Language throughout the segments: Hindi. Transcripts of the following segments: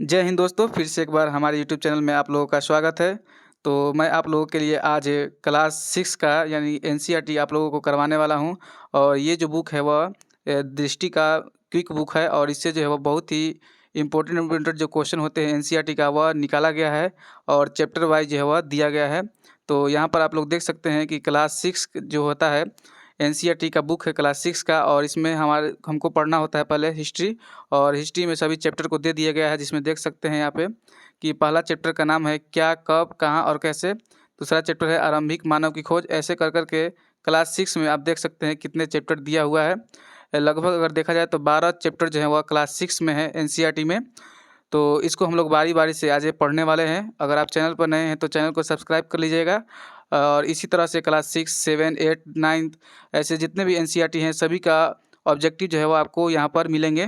जय हिंद दोस्तों, फिर से एक बार हमारे यूट्यूब चैनल में आप लोगों का स्वागत है। तो मैं आप लोगों के लिए आज क्लास 6 का यानी एनसीईआरटी आप लोगों को करवाने वाला हूं। और ये जो बुक है वह दृष्टि का क्विक बुक है और इससे जो है वह बहुत ही इम्पोर्टेंट जो क्वेश्चन होते हैं एनसीईआरटी का वह निकाला गया है और चैप्टर वाइज जो है वह दिया गया है। तो यहाँ पर आप लोग देख सकते हैं कि क्लास 6 जो होता है एनसीईआरटी का बुक है क्लास 6 का, और इसमें हमको पढ़ना होता है पहले हिस्ट्री। और हिस्ट्री में सभी चैप्टर को दे दिया गया है, जिसमें देख सकते हैं यहाँ पे कि पहला चैप्टर का नाम है क्या, कब, कहाँ और कैसे। दूसरा चैप्टर है आरंभिक मानव की खोज। ऐसे कर करके क्लास 6 में आप देख सकते हैं कितने चैप्टर दिया हुआ है। लगभग अगर देखा जाए तो 12 चैप्टर जो है वह क्लास 6 में है एनसीईआरटी में। तो इसको हम लोग बारी बारी से आज ये पढ़ने वाले हैं। अगर आप चैनल पर नए हैं तो चैनल को सब्सक्राइब कर लीजिएगा। और इसी तरह से क्लास 6, 7, 8, 9 ऐसे जितने भी एनसीईआरटी हैं सभी का ऑब्जेक्टिव जो है वो आपको यहाँ पर मिलेंगे।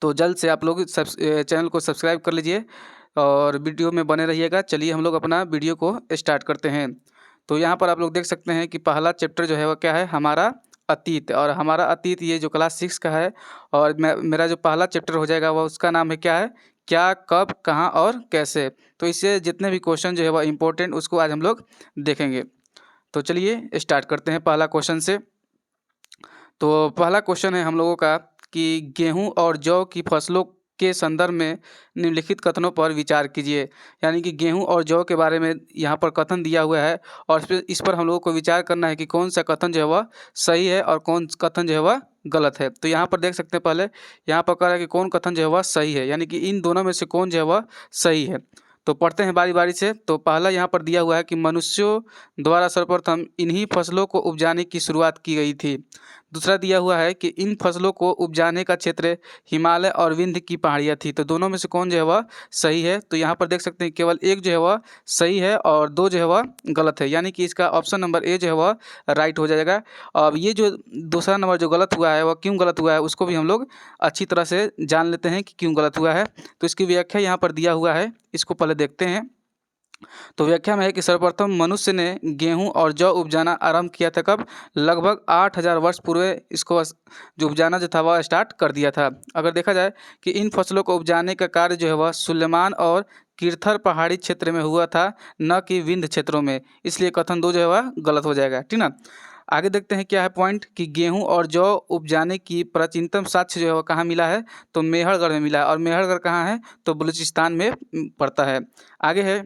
तो जल्द से आप लोग चैनल को सब्सक्राइब कर लीजिए और वीडियो में बने रहिएगा। चलिए हम लोग अपना वीडियो को स्टार्ट करते हैं। तो यहाँ पर आप लोग देख सकते हैं कि पहला चैप्टर जो है वह क्या है, हमारा अतीत। और हमारा अतीत ये जो क्लास 6 का है और मेरा जो पहला चैप्टर हो जाएगा वह उसका नाम है क्या है, क्या, कब, कहाँ और कैसे। तो इससे जितने भी क्वेश्चन जो है वह इम्पोर्टेंट उसको आज हम लोग देखेंगे। तो चलिए स्टार्ट करते हैं पहला क्वेश्चन से। तो पहला क्वेश्चन है हम लोगों का कि गेहूं और जौ की फसलों के संदर्भ में निम्नलिखित कथनों पर विचार कीजिए। यानी कि गेहूं और जौ के बारे में यहाँ पर कथन दिया हुआ है और इस पर हम लोगों को विचार करना है कि कौन सा कथन जो है वह सही है और कौन कथन जो है वह गलत है। तो यहाँ पर देख सकते हैं पहले यहाँ पर कह रहा है कि कौन कथन जो है वह सही है, यानी कि इन दोनों में से कौन जो है वह सही है। तो पढ़ते हैं बारी बारी से। तो पहला यहाँ पर दिया हुआ है कि मनुष्यों द्वारा सर्वप्रथम इन्हीं फसलों को उपजाने की शुरुआत की गई थी। दूसरा दिया हुआ है कि इन फसलों को उपजाने का क्षेत्र हिमालय और विंध्य की पहाड़ियाँ थी। तो दोनों में से कौन जो है वह सही है। तो यहाँ पर देख सकते हैं केवल एक जो है वह सही है और दो जो है वह गलत है, यानी कि इसका ऑप्शन नंबर ए जो है वह राइट हो जाएगा। अब ये जो दूसरा नंबर जो गलत हुआ है वह क्यों गलत हुआ है उसको भी हम लोग अच्छी तरह से जान लेते हैं कि क्यों गलत हुआ है। तो इसकी व्याख्या यहाँ पर दिया हुआ है, इसको पहले देखते हैं। तो व्याख्या में है कि सर्वप्रथम मनुष्य ने गेहूं और जौ उपजाना आरंभ किया था कब, लगभग 8000 वर्ष पूर्व इसको जो उपजाना जो था वह स्टार्ट कर दिया था। अगर देखा जाए कि इन फसलों को उपजाने का कार्य जो है वह सुलेमान और किरथर पहाड़ी क्षेत्र में हुआ था, न कि विंध्य क्षेत्रों में, इसलिए कथन दो जो है वह गलत हो जाएगा। ठीक ना। आगे देखते हैं क्या है पॉइंट कि गेहूं और जौ उपजाने की प्राचीनतम साक्ष्य जो है वह कहाँ मिला है, तो मेहरगढ़ में मिला है। और मेहरगढ़ कहाँ है, तो बलूचिस्तान में पड़ता है। आगे है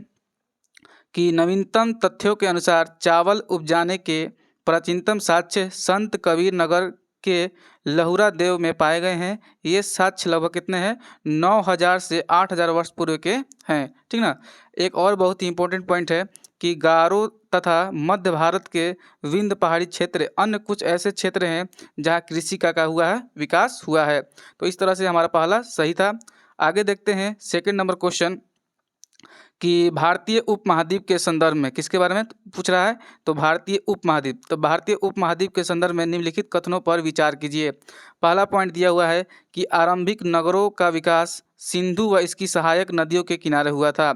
कि नवीनतम तथ्यों के अनुसार चावल उपजाने के प्राचीनतम साक्ष्य संत कबीर नगर के लहुरा देव में पाए गए हैं। ये साक्ष्य लगभग कितने हैं, 9000 से 8000 वर्ष पूर्व के हैं। ठीक ना। एक और बहुत ही इंपॉर्टेंट पॉइंट है कि गारो तथा मध्य भारत के विंध्य पहाड़ी क्षेत्र अन्य कुछ ऐसे क्षेत्र हैं जहाँ कृषि का हुआ है, विकास हुआ है। तो इस तरह से हमारा पहला सही था। आगे देखते हैं सेकंड नंबर क्वेश्चन कि भारतीय उपमहाद्वीप के संदर्भ में किसके बारे में पूछ रहा है, तो भारतीय उपमहाद्वीप। तो भारतीय उपमहाद्वीप के संदर्भ में निम्नलिखित कथनों पर विचार कीजिए। पहला पॉइंट दिया हुआ है कि आरंभिक नगरों का विकास सिंधु व इसकी सहायक नदियों के किनारे हुआ था।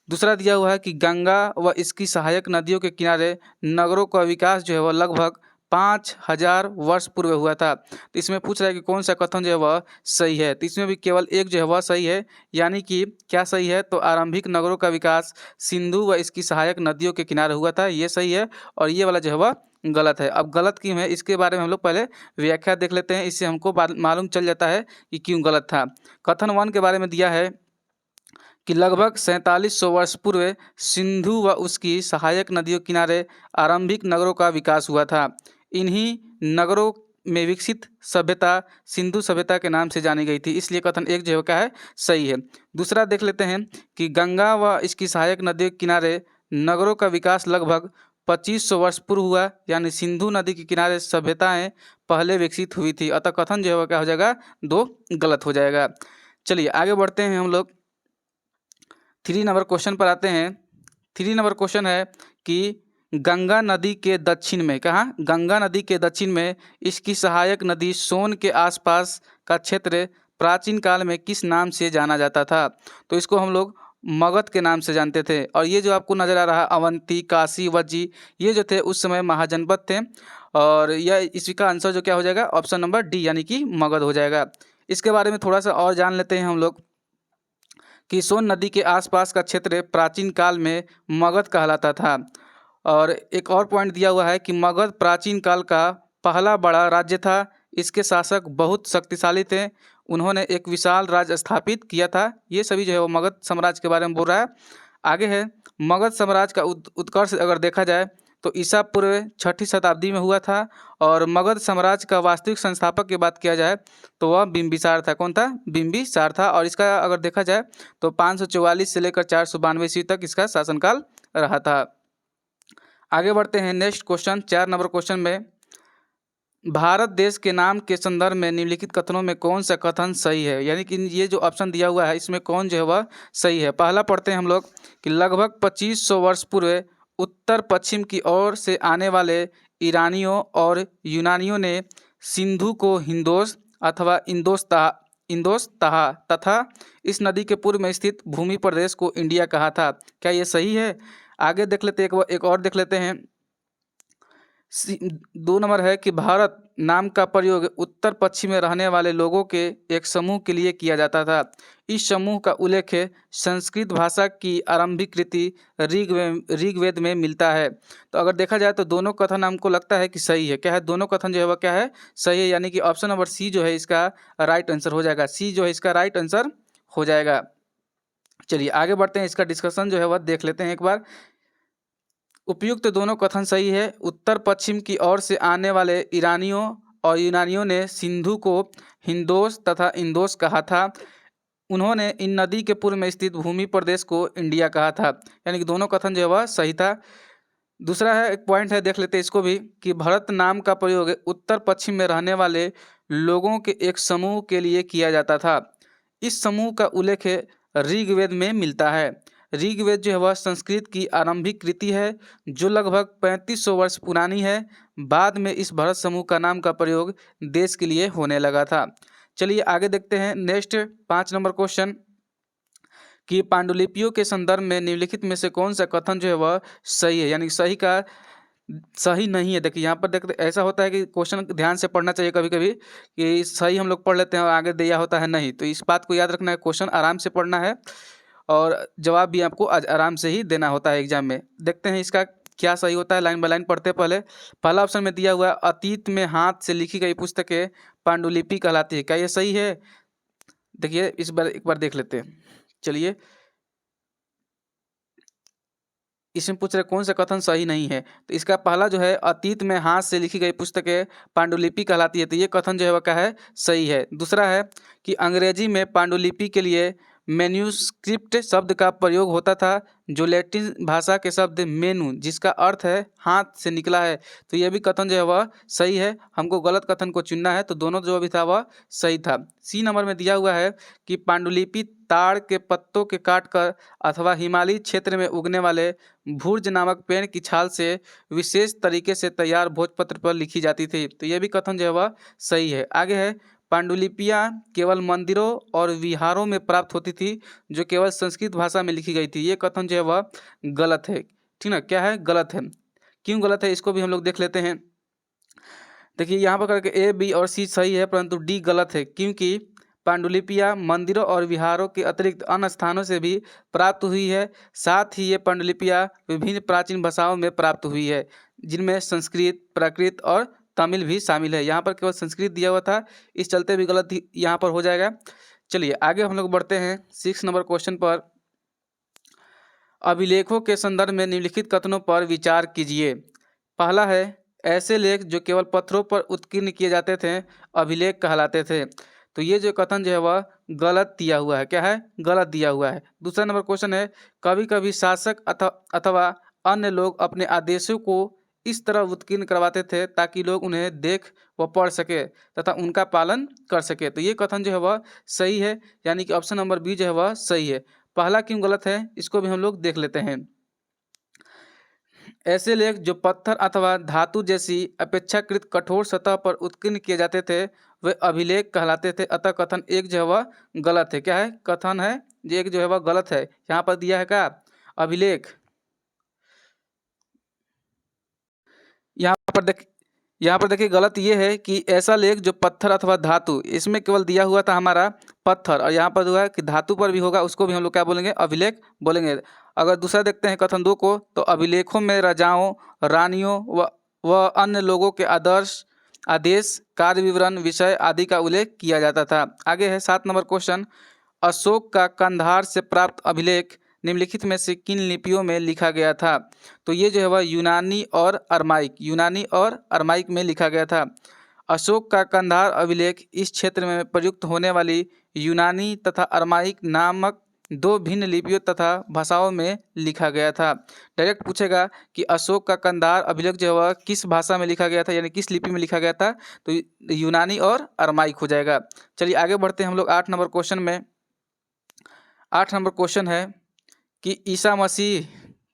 दूसरा दिया हुआ है कि गंगा व इसकी सहायक नदियों के किनारे नगरों का विकास जो है वह लगभग 5000 वर्ष पूर्व हुआ था। तो इसमें पूछ रहा है कि कौन सा कथन जो है वह सही है। तो इसमें भी केवल एक जो है वह सही है, यानी कि क्या सही है, तो आरंभिक नगरों का विकास सिंधु व इसकी सहायक नदियों के किनारे हुआ था, ये सही है। और ये वाला जो है वह गलत है। अब गलत क्यों है इसके बारे में हम लोग पहले व्याख्या देख लेते हैं, इससे हमको मालूम चल जाता है कि क्यों गलत था। कथन 1 के बारे में दिया है कि लगभग 4700 वर्ष पूर्व सिंधु व उसकी सहायक नदियों के किनारे आरंभिक नगरों का विकास हुआ था। इन्हीं नगरों में विकसित सभ्यता सिंधु सभ्यता के नाम से जानी गई थी, इसलिए कथन एक जो क्या है सही है। दूसरा देख लेते हैं कि गंगा व इसकी सहायक नदियों के किनारे नगरों का विकास लगभग 2500 वर्ष पूर्व हुआ, यानी सिंधु नदी के किनारे सभ्यताएं पहले विकसित हुई थी। अतः कथन जो है क्या हो जाएगा, दो गलत हो जाएगा। चलिए आगे बढ़ते हैं हम लोग 3 नंबर क्वेश्चन पर आते हैं। 3 नंबर क्वेश्चन है कि गंगा नदी के दक्षिण में, कहाँ, गंगा नदी के दक्षिण में इसकी सहायक नदी सोन के आसपास का क्षेत्र प्राचीन काल में किस नाम से जाना जाता था। तो इसको हम लोग मगध के नाम से जानते थे। और ये जो आपको नज़र आ रहा है अवंती, काशी, वज्जी, ये जो थे उस समय महाजनपद थे। और यह इसका आंसर जो क्या हो जाएगा, ऑप्शन नंबर डी यानी कि मगध हो जाएगा। इसके बारे में थोड़ा सा और जान लेते हैं हम लोग कि सोन नदी के आसपास का क्षेत्र प्राचीन काल में मगध कहलाता था। और एक और पॉइंट दिया हुआ है कि मगध प्राचीन काल का पहला बड़ा राज्य था। इसके शासक बहुत शक्तिशाली थे। उन्होंने एक विशाल राज्य स्थापित किया था। ये सभी जो है वो मगध साम्राज्य के बारे में बोल रहा है। आगे है मगध साम्राज्य का उत्कर्ष अगर देखा जाए तो ईसा पूर्व 6ठी शताब्दी में हुआ था। और मगध साम्राज्य का वास्तविक संस्थापक की बात किया जाए तो वह बिंबिसार था। कौन था? बिंबिसार था। और इसका अगर देखा जाए तो 544 से लेकर 492 ईस्वी तक इसका शासनकाल रहा था। आगे बढ़ते हैं नेक्स्ट क्वेश्चन, 4 नंबर क्वेश्चन में, भारत देश के नाम के संदर्भ में निम्नलिखित कथनों में कौन सा कथन सही है? यानी कि ये जो ऑप्शन दिया हुआ है इसमें कौन जो है वह सही है। पहला पढ़ते हैं हम लोग कि लगभग 2500 वर्ष पूर्व उत्तर पश्चिम की ओर से आने वाले ईरानियों और यूनानियों ने सिंधु को हिंदोस अथवा इंदोस तहा तथा इस नदी के पूर्व में स्थित भूमि प्रदेश को इंडिया कहा था। क्या ये सही है? आगे देख लेते हैं, एक और देख लेते हैं। 2 नंबर है कि भारत नाम का प्रयोग उत्तर पश्चिम में रहने वाले लोगों के एक समूह के लिए किया जाता था। इस समूह का उल्लेख संस्कृत भाषा की आरंभिक कृति ऋग्वेद में मिलता है। तो अगर देखा जाए तो दोनों कथन हमको लगता है कि सही है। क्या है? दोनों कथन जो है वह क्या है? सही है। यानी कि ऑप्शन नंबर सी जो है इसका राइट आंसर हो जाएगा। सी जो है इसका राइट आंसर हो जाएगा। चलिए आगे बढ़ते हैं, इसका डिस्कशन जो है वह देख लेते हैं एक बार। उपयुक्त दोनों कथन सही है। उत्तर पश्चिम की ओर से आने वाले ईरानियों और यूनानियों ने सिंधु को हिंदोस तथा इंदोस कहा था। उन्होंने इन नदी के पूर्व में स्थित भूमि प्रदेश को इंडिया कहा था। यानी कि दोनों कथन जो है वह सही था। दूसरा है, एक पॉइंट है, देख लेते हैं इसको भी, कि भरत नाम का प्रयोग उत्तर पश्चिम में रहने वाले लोगों के एक समूह के लिए किया जाता था। इस समूह का उल्लेख ऋग्वेद में मिलता है। ऋग्वेद जो है वह संस्कृत की आरंभिक कृति है जो लगभग 3500 वर्ष पुरानी है। बाद में इस भरत समूह का नाम का प्रयोग देश के लिए होने लगा था। चलिए आगे देखते हैं नेक्स्ट 5 नंबर क्वेश्चन, कि पांडुलिपियों के संदर्भ में निम्नलिखित में से कौन सा कथन जो है वह सही है? यानी सही का सही नहीं है। देखिए यहाँ पर देखते ऐसा होता है कि क्वेश्चन ध्यान से पढ़ना चाहिए कभी कभी, कि सही हम लोग पढ़ लेते हैं और आगे दिया होता है नहीं। तो इस बात को याद रखना है, क्वेश्चन आराम से पढ़ना है और जवाब भी आपको आराम से ही देना होता है एग्जाम में। देखते हैं इसका क्या सही होता है, लाइन बाय लाइन पढ़ते पहले। पहला ऑप्शन में दिया हुआ है अतीत में हाथ से लिखी गई पुस्तकें पांडुलिपि कहलाती है। क्या ये सही है? देखिए इस बार एक बार देख लेते हैं। चलिए इसमें पूछ रहे कौन सा कथन सही नहीं है। तो इसका पहला जो है अतीत में हाथ से लिखी गई पुस्तकें पांडुलिपि कहलाती है, तो ये कथन जो है वह क्या है? सही है। दूसरा है कि अंग्रेजी में पांडुलिपि के लिए मैन्यूस्क्रिप्ट शब्द का प्रयोग होता था जो लैटिन भाषा के शब्द मेनू जिसका अर्थ है हाथ से निकला है। तो यह भी कथन जो है वह सही है। हमको गलत कथन को चुनना है, तो दोनों जो भी था वह सही था। सी नंबर में दिया हुआ है कि पांडुलिपि ताड़ के पत्तों के काटकर अथवा हिमालयी क्षेत्र में उगने वाले भूर्ज नामक पेड़ की छाल से विशेष तरीके से तैयार भोजपत्र पर लिखी जाती थी। तो यह भी कथन जो है वह सही है। आगे है पांडुलिपियाँ केवल मंदिरों और विहारों में प्राप्त होती थी जो केवल संस्कृत भाषा में लिखी गई थी। ये कथन जो है वह गलत है। ठीक ना? क्या है? गलत है। क्यों गलत है इसको भी हम लोग देख लेते हैं। देखिए यहाँ पर करके ए, बी और सी सही है, परंतु डी गलत है। क्योंकि पांडुलिपियाँ मंदिरों और विहारों के अतिरिक्त अन्य स्थानों से भी प्राप्त हुई है। साथ ही ये पांडुलिपियाँ विभिन्न प्राचीन भाषाओं में प्राप्त हुई है जिनमें संस्कृत, प्राकृत और तमिल भी शामिल है। यहाँ पर केवल संस्कृत दिया हुआ था, इस चलते भी गलत यहाँ पर हो जाएगा। चलिए आगे हम लोग बढ़ते हैं 6 नंबर क्वेश्चन पर। अभिलेखों के संदर्भ में निम्नलिखित कथनों पर विचार कीजिए। पहला है ऐसे लेख जो केवल पत्थरों पर उत्कीर्ण किए जाते थे अभिलेख कहलाते थे। तो ये जो कथन जो है वह गलत दिया हुआ है। क्या है? गलत दिया हुआ है। दूसरा नंबर क्वेश्चन है कभी कभी शासक अथवा अन्य लोग अपने आदेशों को इस तरह उत्कीर्ण करवाते थे ताकि लोग उन्हें देख व पढ़ सके तथा उनका पालन कर सके। तो ये कथन जो है वह सही है। यानी कि ऑप्शन नंबर बी जो है वह सही है। पहला क्यों गलत है इसको भी हम लोग देख लेते हैं। ऐसे लेख जो पत्थर अथवा धातु जैसी अपेक्षाकृत कठोर सतह पर उत्कीर्ण किए जाते थे वे अभिलेख कहलाते थे। अतः कथन एक जो है वह गलत है। क्या है? कथन है जो एक जो है वह गलत है। यहाँ पर दिया है क्या? अभिलेख। यहाँ पर देखिए गलत ये है कि ऐसा लेख जो पत्थर अथवा धातु, इसमें केवल दिया हुआ था हमारा पत्थर, और यहाँ पर जो है कि धातु पर भी होगा, उसको भी हम लोग क्या बोलेंगे, अभिलेख बोलेंगे। अगर दूसरा देखते हैं कथन 2 को, तो अभिलेखों में राजाओं, रानियों व अन्य लोगों के आदर्श, आदेश, कार्य विवरण, विषय आदि का उल्लेख किया जाता था। आगे है 7 नंबर क्वेश्चन, अशोक का कंधार से प्राप्त अभिलेख निम्नलिखित में से किन लिपियों में लिखा गया था? तो ये जो है वह यूनानी और अरमाइक में लिखा गया था। अशोक का कंधार अभिलेख इस क्षेत्र में प्रयुक्त होने वाली यूनानी तथा अरमाइक नामक 2 भिन्न लिपियों तथा भाषाओं में लिखा गया था। डायरेक्ट पूछेगा कि अशोक का कंधार अभिलेख जो है वह किस भाषा में लिखा गया था, यानी किस लिपि में लिखा गया था, तो यूनानी और अरमाइक हो जाएगा। चलिए आगे बढ़ते हैं हम लोग 8 नंबर क्वेश्चन में। 8 नंबर क्वेश्चन है कि ईसा मसीह,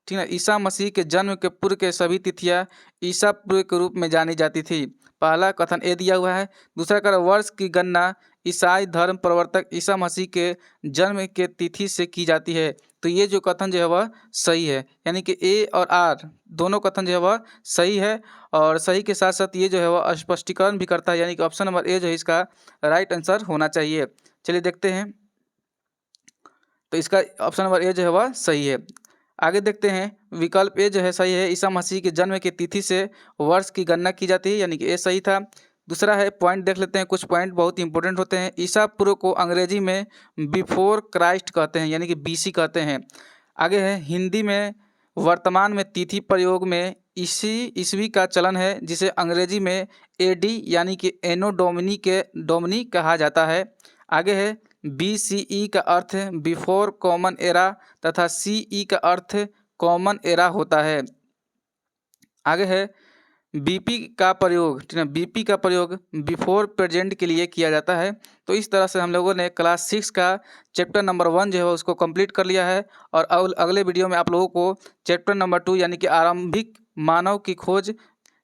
ठीक है, ईसा मसीह के जन्म के पूर्व के सभी तिथियां ईसा पूर्व के रूप में जानी जाती थी। पहला कथन ए दिया हुआ है। दूसरा कथन, वर्ष की गणना ईसाई धर्म प्रवर्तक ईसा मसीह के जन्म के तिथि से की जाती है। तो ये जो कथन जो है वह सही है, यानी कि ए और आर दोनों कथन जो है वह सही है, और सही के साथ साथ ये जो है वह स्पष्टीकरण भी करता है, यानी कि ऑप्शन नंबर ए जो है इसका राइट आंसर होना चाहिए। चलिए देखते हैं, तो इसका ऑप्शन नंबर ए जो है वह सही है। आगे देखते हैं, विकल्प ए जो है सही है, ईसा मसीह के जन्म की तिथि से वर्ष की गणना की जाती है, यानी कि ए सही था। दूसरा है, पॉइंट देख लेते हैं, कुछ पॉइंट बहुत इंपॉर्टेंट होते हैं। ईसा पूर्व को अंग्रेजी में बिफोर क्राइस्ट कहते हैं, यानी कि बीसी कहते हैं। आगे है, हिंदी में वर्तमान में तिथि प्रयोग में ईसवी का चलन है, जिसे अंग्रेजी में एडी यानी कि एनो डोमिनी कहा जाता है। आगे है, BCE का अर्थ बिफोर कॉमन एरा तथा CE का अर्थ कॉमन एरा होता है। आगे है, BP का प्रयोग, ठीक है, BP का प्रयोग बिफोर प्रेजेंट के लिए किया जाता है। तो इस तरह से हम लोगों ने क्लास 6 का चैप्टर नंबर 1 जो है उसको कंप्लीट कर लिया है, और अगले वीडियो में आप लोगों को चैप्टर नंबर 2 यानी कि आरंभिक मानव की खोज,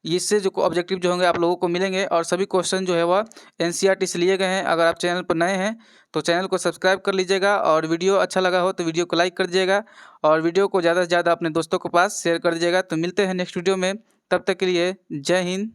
इससे जो ऑब्जेक्टिव जो होंगे आप लोगों को मिलेंगे, और सभी क्वेश्चन जो है वह NCERT से लिए गए हैं। अगर आप चैनल पर नए हैं तो चैनल को सब्सक्राइब कर लीजिएगा, और वीडियो अच्छा लगा हो तो वीडियो को लाइक कर दीजिएगा, और वीडियो को ज़्यादा से ज़्यादा अपने दोस्तों के पास शेयर कर दीजिएगा। तो मिलते हैं नेक्स्ट वीडियो में, तब तक के लिए जय हिंद।